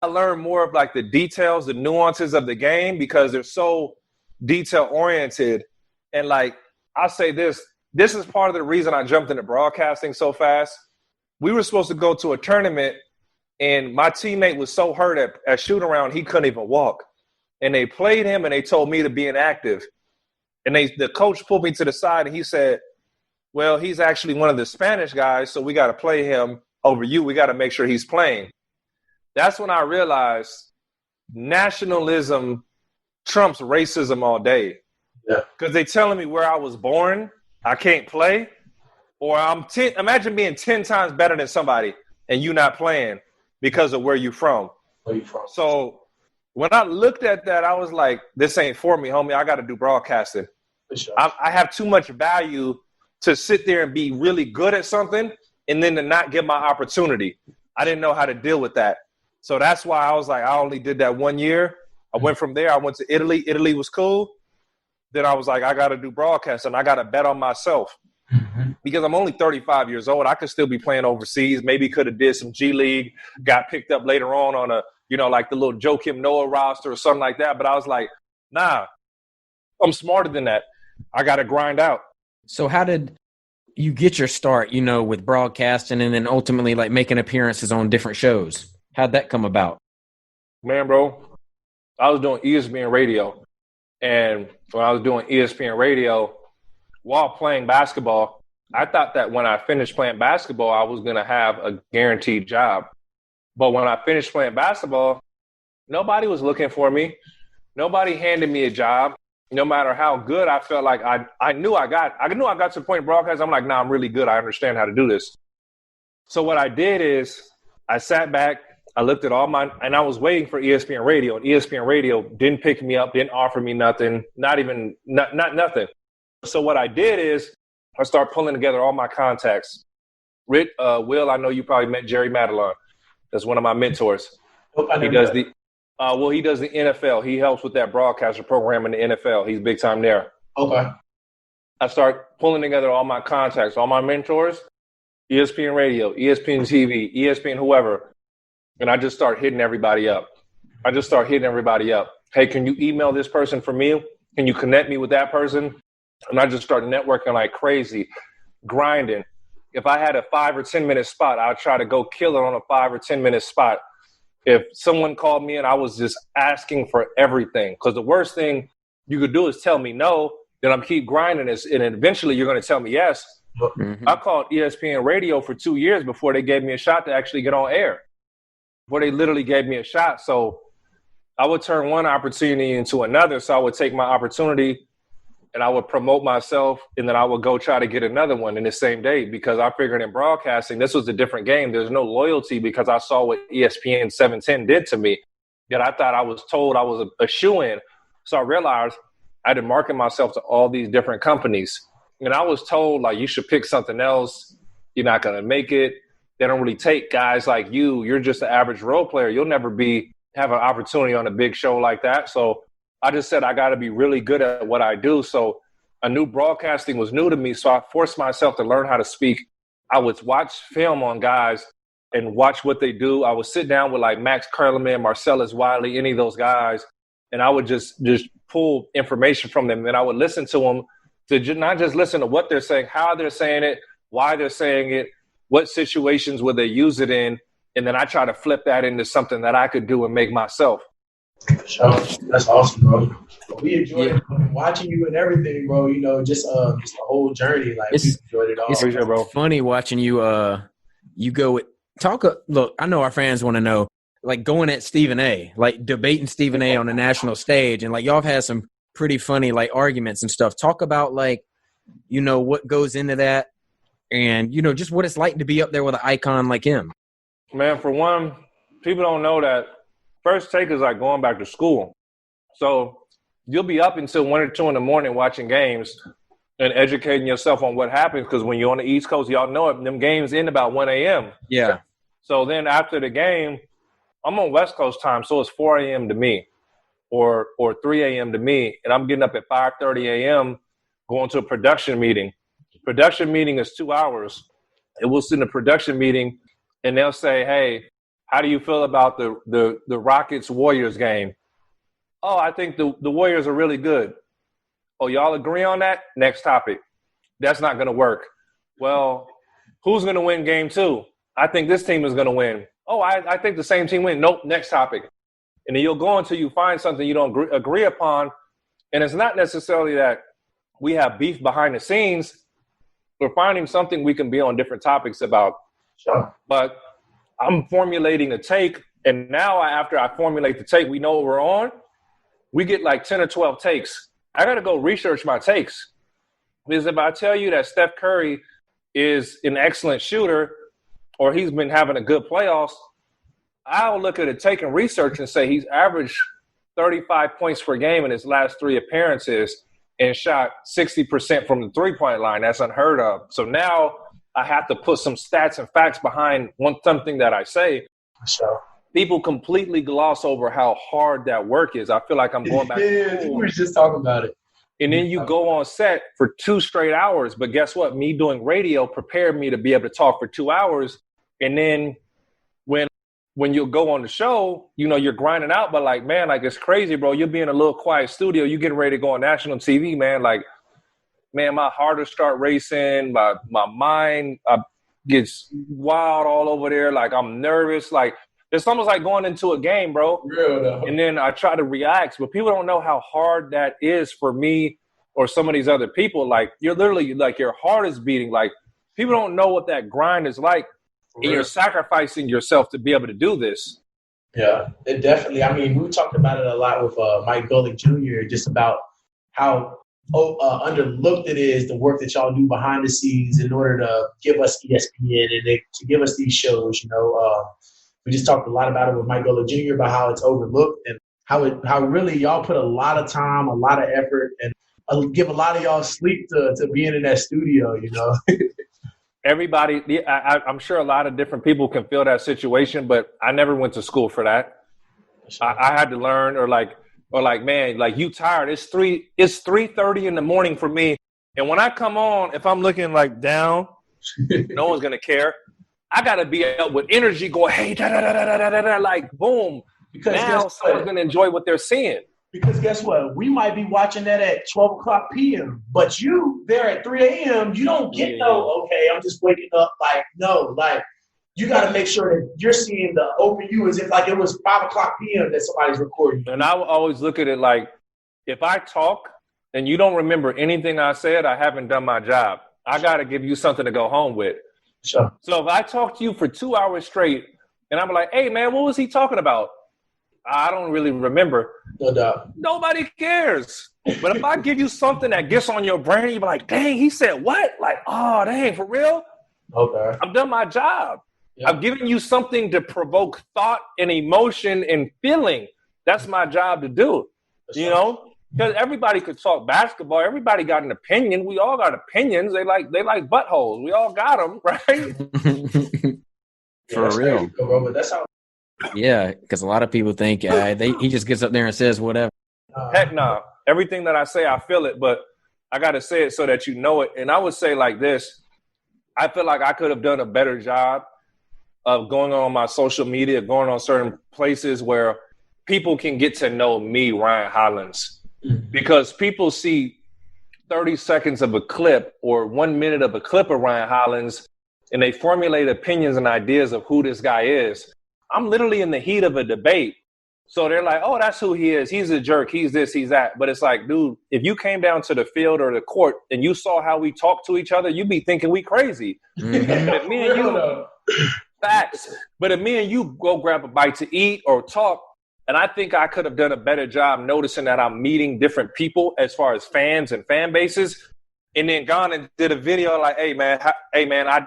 I learned more of like the details, the nuances of the game because they're so detail oriented. And like, I'll say this is part of the reason I jumped into broadcasting so fast. We were supposed to go to a tournament and my teammate was so hurt at shoot around, he couldn't even walk. And they played him and they told me to be inactive. And the coach pulled me to the side and he said, well, he's actually one of the Spanish guys, so we got to play him over you. We got to make sure he's playing. That's when I realized nationalism trumps racism all day. Yeah. Because they telling me where I was born, I can't play, or imagine being 10 times better than somebody and you not playing because of where you from. Where you from? So when I looked at that, I was like, this ain't for me, homie. I got to do broadcasting. For sure. I have too much value to sit there and be really good at something and then to not get my opportunity. I didn't know how to deal with that. So that's why I was like, I only did that 1 year. I went from there. I went to Italy. Italy was cool. Then I was like, I got to do broadcasting. I got to bet on myself because I'm only 35 years old. I could still be playing overseas. Maybe could have did some G League, got picked up later on a, like the little Joakim Noah roster or something like that. But I was like, nah, I'm smarter than that. I got to grind out. So how did you get your start, with broadcasting and then ultimately like making appearances on different shows? How'd that come about? Man, bro, I was doing ESPN radio. And when I was doing ESPN radio while playing basketball, I thought that when I finished playing basketball, I was going to have a guaranteed job. But when I finished playing basketball, nobody was looking for me. Nobody handed me a job. No matter how good I felt like I knew I got to the point in broadcast. I'm like, nah, I'm really good. I understand how to do this. So what I did is I sat back, I looked at and I was waiting for ESPN radio, and ESPN radio didn't pick me up, didn't offer me nothing, not nothing. So what I did is I started pulling together all my contacts. Will, I know you probably met Jerry Madelon. That's one of my mentors. He does the NFL. He helps with that broadcaster program in the NFL. He's big time there. Okay. I start pulling together all my contacts, all my mentors, ESPN radio, ESPN TV, ESPN whoever. And I just start hitting everybody up. Hey, can you email this person for me? Can you connect me with that person? And I just start networking like crazy, grinding. If I had a 5 or 10 minute spot, I'd try to go kill it on a 5 or 10 minute spot. If someone called me and I was just asking for everything, because the worst thing you could do is tell me no, then I'm keep grinding this, and eventually you're going to tell me yes. Mm-hmm. I called ESPN radio for 2 years before they gave me a shot to actually get on air. Before they literally gave me a shot. So I would turn one opportunity into another. So I would take my opportunity and I would promote myself, and then I would go try to get another one in the same day, because I figured in broadcasting, this was a different game. There's no loyalty, because I saw what ESPN 710 did to me, that I thought I was told I was a shoo-in. So I realized I had to market myself to all these different companies. And I was told, like, you should pick something else. You're not going to make it. They don't really take guys like you. You're just an average role player. You'll never have an opportunity on a big show like that. So I just said I got to be really good at what I do. So I knew broadcasting was new to me, so I forced myself to learn how to speak. I would watch film on guys and watch what they do. I would sit down with like Max Kellerman, Marcellus Wiley, any of those guys, and I would just pull information from them. And I would listen to them, to not just listen to what they're saying, how they're saying it, why they're saying it, what situations would they use it in, and then I try to flip that into something that I could do and make myself. For sure. That's awesome, bro. We enjoyed watching you and everything, bro. Just the whole journey. Like, we enjoyed it all. It's bro. Funny watching you. You go look. I know our fans want to know, like, going at Stephen A, like debating Stephen A on the national stage, and like y'all have had some pretty funny like arguments and stuff. Talk about like, what goes into that, and just what it's like to be up there with an icon like him. Man, for one, people don't know that First Take is like going back to school. So you'll be up until 1 or 2 in the morning watching games and educating yourself on what happens, because when you're on the East Coast, y'all know it, them games end about 1 a.m. Yeah. So then after the game, I'm on West Coast time, so it's 4 a.m. to me or 3 a.m. to me, and I'm getting up at 5:30 a.m. going to a production meeting. Production meeting is 2 hours. And we'll sit in a production meeting, and they'll say, hey, How do you feel about the Rockets-Warriors game? Oh, I think the Warriors are really good. Oh, y'all agree on that? Next topic. That's not going to work. Well, who's going to win game 2? I think this team is going to win. Oh, I think the same team win. Nope, next topic. And then you'll go until you find something you don't agree upon. And it's not necessarily that we have beef behind the scenes. We're finding something we can be on different topics about. Sure. But I'm formulating a take, and now after I formulate the take, we know what we're on. We get like 10 or 12 takes. I got to go research my takes. Because if I tell you that Steph Curry is an excellent shooter or he's been having a good playoffs, I'll look at a take and research and say he's averaged 35 points per game in his last 3 appearances and shot 60% from the three-point line. That's unheard of. So now I have to put some stats and facts behind something that I say. Sure. People completely gloss over how hard that work is. I feel like I'm going back. Yeah, we were just talking about it. And then you go on set for 2 straight hours. But guess what? Me doing radio prepared me to be able to talk for 2 hours. And then when you go on the show, you know, you're grinding out, but like, man, like it's crazy, bro. You'll be in a little quiet studio. You getting ready to go on national TV, man. Like, man, my heart will start racing. My mind gets wild all over there. Like, I'm nervous. Like, it's almost like going into a game, bro. Real though. And then I try to relax, but people don't know how hard that is for me or some of these other people. Like, you're literally, like, your heart is beating. Like, people don't know what that grind is like. And you're sacrificing yourself to be able to do this. Yeah, it definitely. I mean, we talked about it a lot with Mike Golick Jr., just about how underlooked it is, the work that y'all do behind the scenes in order to give us ESPN and to give us these shows. You know, we just talked a lot about it with Mike Golick Jr. about how it's overlooked and how really y'all put a lot of time, a lot of effort, and give a lot of y'all sleep to being in that studio. You know. Everybody, I'm sure a lot of different people can feel that situation, but I never went to school for that. Sure. I had to learn, or like, man, like, you tired. It's 3:30 in the morning for me. And when I come on, if I'm looking like down, no one's going to care. I got to be up with energy going, hey, da-da-da-da-da-da-da, like, boom. Because now someone's going to enjoy what they're seeing. Because guess what? We might be watching that at 12 o'clock p.m., but you there at 3 a.m., you don't get okay, I'm just waking up. Like, no, like, you got to make sure that you're seeing the open you as if like it was 5 o'clock p.m. that somebody's recording. And I will always look at it like, if I talk and you don't remember anything I said, I haven't done my job. I got to give you something to go home with. Sure. So if I talk to you for 2 hours straight and I'm like, hey, man, what was he talking about? I don't really remember. No doubt. Nobody cares. But if I give you something that gets on your brain, you're like, dang, he said what? Like, oh, dang, for real? Okay. I've done my job. Yeah. I've given you something to provoke thought and emotion and feeling. That's my job to do. You know? Because everybody could talk basketball. Everybody got an opinion. We all got opinions. They like buttholes. We all got them, right? For real. Bro, but that's how. Yeah, because a lot of people think he just gets up there and says whatever. Heck no. Everything that I say, I feel it, but I got to say it so that you know it. And I would say like this, I feel like I could have done a better job of going on my social media, going on certain places where people can get to know me, Ryan Hollins, because people see 30 seconds of a clip or 1 minute of a clip of Ryan Hollins and they formulate opinions and ideas of who this guy is. I'm literally in the heat of a debate. So they're like, oh, that's who he is. He's a jerk. He's this, he's that. But it's like, dude, if you came down to the field or the court and you saw how we talk to each other, you'd be thinking we crazy. Mm-hmm. But if me and you, facts. But if me and you go grab a bite to eat or talk, and I think I could have done a better job noticing that I'm meeting different people as far as fans and fan bases, and then gone and did a video like, hey, man,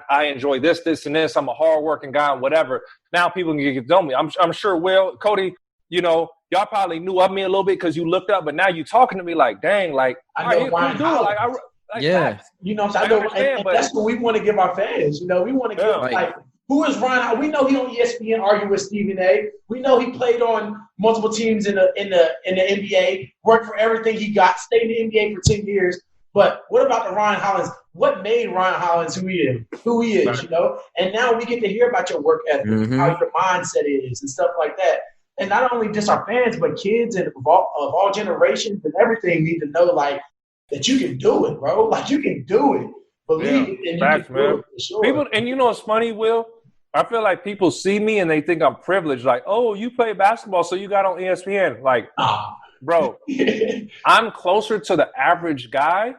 I enjoy this, and this. I'm a hardworking guy and whatever. Now people can get to know me. I'm sure, Will, Cody, you know, y'all probably knew of me a little bit because you looked up, but now you talking to me like, dang, like, I know Ryan Hollins. Yeah. You know, I know, and that's what we want to give our fans. You know, we want to give like, who is Ryan? We know he on ESPN arguing with Stephen A. We know he played on multiple teams in the NBA, worked for everything he got, stayed in the NBA for 10 years. But what about the Ryan Hollins? What made Ryan Hollins who he is, you know? And now we get to hear about your work ethic, how your mindset is, and stuff like that. And not only just our fans, but kids and of all generations and everything need to know, like, that you can do it, bro. Like, you can do it. Believe it, and facts, you can do it for sure. People, and you know what's funny, Will? I feel like people see me and they think I'm privileged. Like, oh, you play basketball, so you got on ESPN. Like, bro, I'm closer to the average guy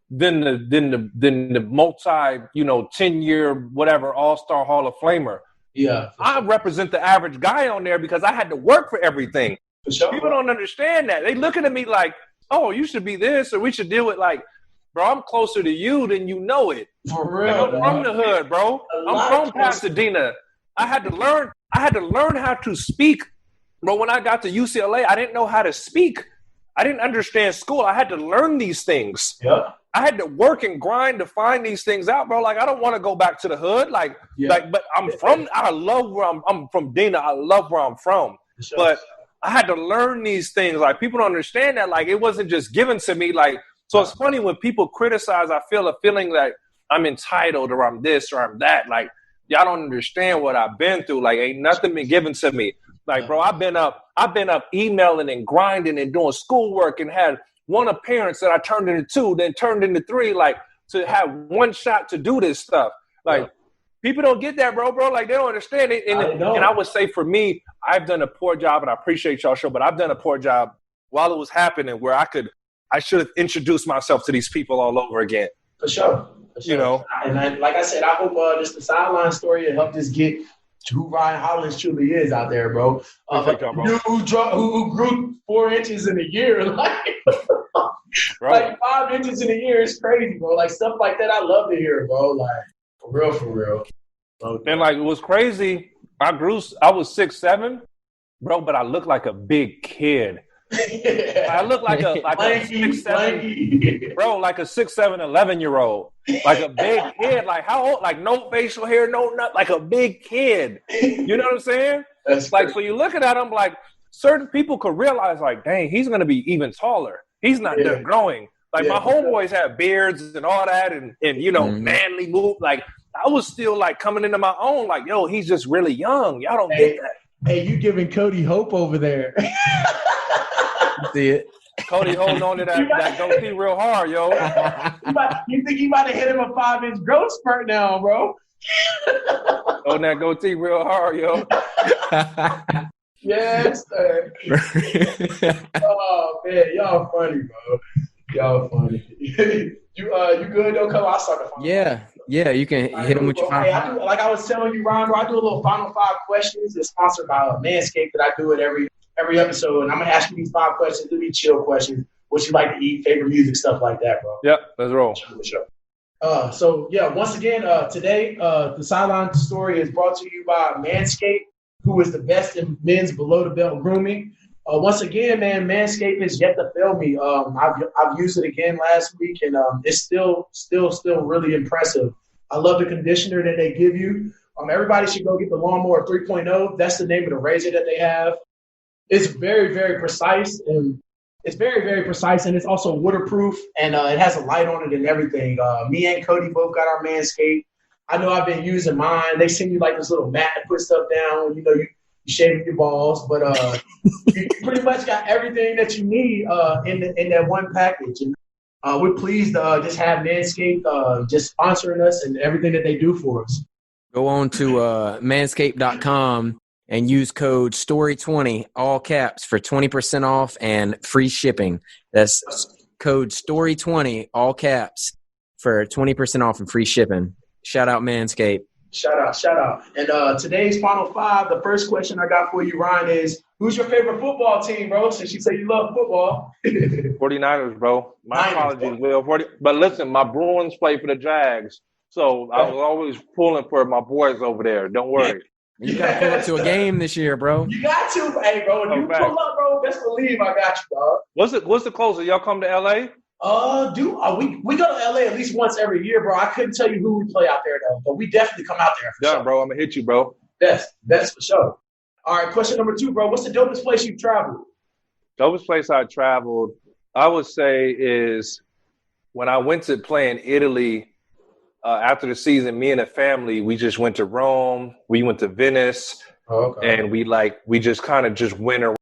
than the multi, 10-year whatever all-star Hall of Famer. Yeah, I represent the average guy on there because I had to work for everything. For sure. People don't understand that. They looking at me like, oh, you should be this, or we should deal with like, bro, I'm closer to you than you know it. For real, like, I'm from the hood, bro. I'm from Pasadena. I had to learn how to speak. Bro, when I got to UCLA, I didn't know how to speak. I didn't understand school. I had to learn these things. Yeah. I had to work and grind to find these things out, bro. Like, I don't want to go back to the hood. But I love where I'm from Dena. I love where I'm from. Sure. But I had to learn these things. Like, people don't understand that. Like, it wasn't just given to me. Like, so it's funny when people criticize, I feel a feeling like I'm entitled or I'm this or I'm that. Like, y'all don't understand what I've been through. Like, ain't nothing been given to me. Like, bro, I've been up emailing and grinding and doing schoolwork and had one appearance that I turned into 2, then turned into 3, like, to have one shot to do this stuff. Like, people don't get that, bro. Like, they don't understand it. And I would say for me, I've done a poor job, and I appreciate y'all show, but I've done a poor job while it was happening where I should have introduced myself to these people all over again. For sure. You know? And like I said, I hope just the sideline story helped us get who Ryan Hollins truly is out there, bro. Who grew 4 inches in a year. Like 5 inches in a year is crazy, bro. Like, stuff like that, I love to hear, bro. Like, for real. Okay. And, like, it was crazy. I was 6'7", bro, but I looked like a big kid. I look like a 6'7", bro, like a 6'7", 11-year-old, like a big kid. Like, how old? Like, no facial hair, no nut, like a big kid. You know what I'm saying? That's like, so you looking at him like certain people could realize, like, dang, he's gonna be even taller. He's not done growing. Like, my homeboys have beards and all that, and manly move. Like, I was still like coming into my own. Like, yo, he's just really young. Y'all don't get that. Hey, you giving Cody hope over there? See it. Cody holding on to that goatee real hard, yo. You think he might have hit him a 5-inch growth spurt now, bro? Holding that goatee real hard, yo. Yes, sir. Oh man, y'all funny, bro. Y'all funny. You good though? Come on, I'll start the final. Yeah, you can hit them with your final five. Like I was telling you, Ryan, bro, I do a little final 5 questions. It's sponsored by Manscaped that I do it every episode, and I'm gonna ask you these 5 questions. They'll be chill questions. What you like to eat, favorite music, stuff like that, bro. Yep, let's roll. Sure. Once again, today the sideline story is brought to you by Manscaped, who is the best in men's below the belt grooming. Once again, man, Manscaped has yet to fail me. I've used it again last week, and it's still really impressive. I love the conditioner that they give you. Everybody should go get the Lawnmower 3.0. That's the name of the razor that they have. It's very, very precise, and it's also waterproof, and it has a light on it and everything. Me and Cody both got our Manscaped. I know I've been using mine. They send you like this little mat to put stuff down. You know, you shaving your balls, but you pretty much got everything that you need in that one package. And we're pleased to just have Manscaped just sponsoring us and everything that they do for us. Go on to manscaped.com and use code STORY20, all caps, for 20% off and free shipping. That's code STORY20, all caps, for 20% off and free shipping. Shout out Manscaped. Shout out. And today's final 5, the first question I got for you, Ryan, is who's your favorite football team, bro? Since you say you love football. 49ers, bro. My apologies, Will. But listen, my Bruins play for the Jags, so I was always pulling for my boys over there. Don't worry. You got to pull up to a game this year, bro. You got to. Hey, bro, if you pull up, bro, best believe I got you, dog. What's the closest? Y'all come to L.A.? We go to LA at least once every year, bro. I couldn't tell you who we play out there though, but we definitely come out there. Yeah, sure. Bro, I'm gonna hit you, bro. That's for sure. All right, question number 2, bro. What's the dopest place you've traveled? Dopest place I traveled, I would say, is when I went to play in Italy after the season, me and the family, we just went to Rome. We went to Venice. Oh, okay. And we just kind of just went around